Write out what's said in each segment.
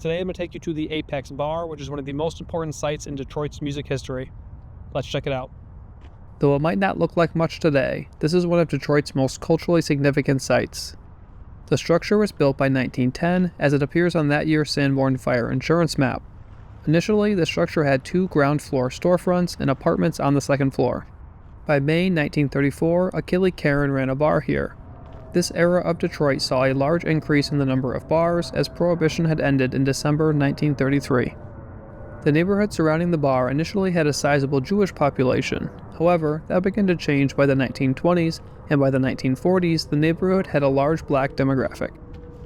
today I'm going to take you to the Apex Bar, which is one of the most important sites in Detroit's music history. Let's check it out. Though it might not look like much today, this is one of Detroit's most culturally significant sites. The structure was built by 1910, as it appears on that year's Sanborn Fire Insurance map. Initially, the structure had 2 ground-floor storefronts and apartments on the second floor. By May 1934, Achille Caron ran a bar here. This era of Detroit saw a large increase in the number of bars, as Prohibition had ended in December 1933. The neighborhood surrounding the bar initially had a sizable Jewish population. However, that began to change by the 1920s, and by the 1940s, the neighborhood had a large black demographic.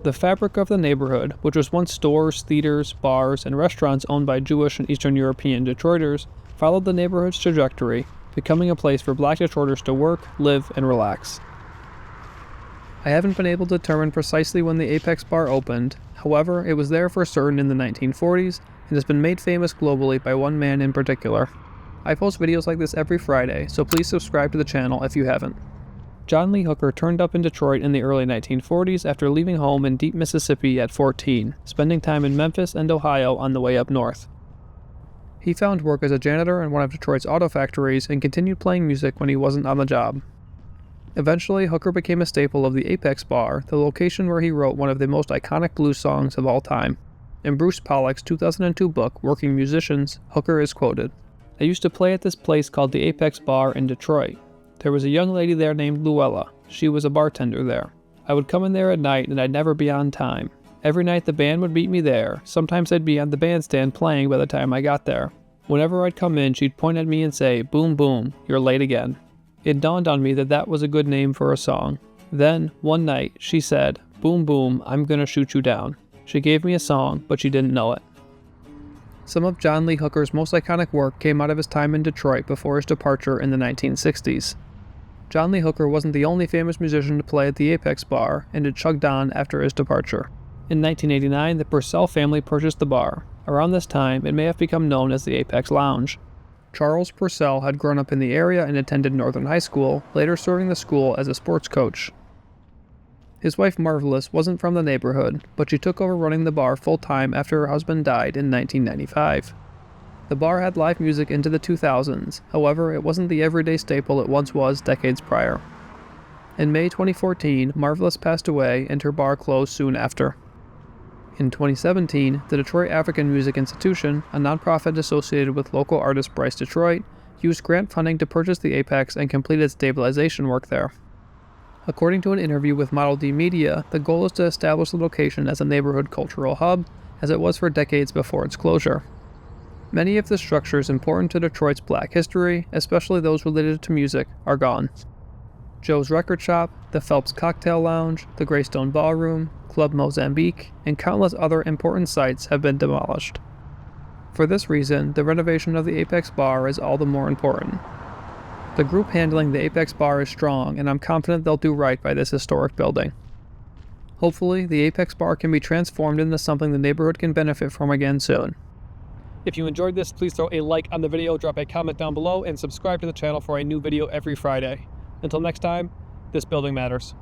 The fabric of the neighborhood, which was once stores, theaters, bars, and restaurants owned by Jewish and Eastern European Detroiters, followed the neighborhood's trajectory, becoming a place for black Detroiters to work, live, and relax. I haven't been able to determine precisely when the Apex Bar opened. However, it was there for certain in the 1940s, and has been made famous globally by one man in particular. I post videos like this every Friday, so please subscribe to the channel if you haven't. John Lee Hooker turned up in Detroit in the early 1940s after leaving home in deep Mississippi at 14, spending time in Memphis and Ohio on the way up north. He found work as a janitor in one of Detroit's auto factories and continued playing music when he wasn't on the job. Eventually, Hooker became a staple of the Apex Bar, the location where he wrote one of the most iconic blues songs of all time. In Bruce Pollock's 2002 book, Working Musicians, Hooker is quoted, "I used to play at this place called the Apex Bar in Detroit. There was a young lady there named Luella. She was a bartender there. I would come in there at night and I'd never be on time. Every night the band would meet me there. Sometimes I'd be on the bandstand playing by the time I got there. Whenever I'd come in, she'd point at me and say, 'Boom, boom, you're late again.' It dawned on me that that was a good name for a song. Then, one night, she said, 'Boom, boom, I'm gonna shoot you down.' She gave me a song, but she didn't know it." Some of John Lee Hooker's most iconic work came out of his time in Detroit before his departure in the 1960s. John Lee Hooker wasn't the only famous musician to play at the Apex Bar, and it chugged on after his departure. In 1989, the Purcell family purchased the bar. Around this time, it may have become known as the Apex Lounge. Charles Purcell had grown up in the area and attended Northern High School, later serving the school as a sports coach. His wife Marvelous wasn't from the neighborhood, but she took over running the bar full-time after her husband died in 1995. The bar had live music into the 2000s, however, it wasn't the everyday staple it once was decades prior. In May 2014, Marvelous passed away and her bar closed soon after. In 2017, the Detroit African Music Institution, a nonprofit associated with local artist Bryce Detroit, used grant funding to purchase the Apex and complete its stabilization work there. According to an interview with Model D Media, the goal is to establish the location as a neighborhood cultural hub, as it was for decades before its closure. Many of the structures important to Detroit's black history, especially those related to music, are gone. Joe's Record Shop, the Phelps Cocktail Lounge, the Greystone Ballroom, Club Mozambique, and countless other important sites have been demolished. For this reason, the renovation of the Apex Bar is all the more important. The group handling the Apex Bar is strong, and I'm confident they'll do right by this historic building. Hopefully, the Apex Bar can be transformed into something the neighborhood can benefit from again soon. If you enjoyed this, please throw a like on the video, drop a comment down below, and subscribe to the channel for a new video every Friday. Until next time, this building matters.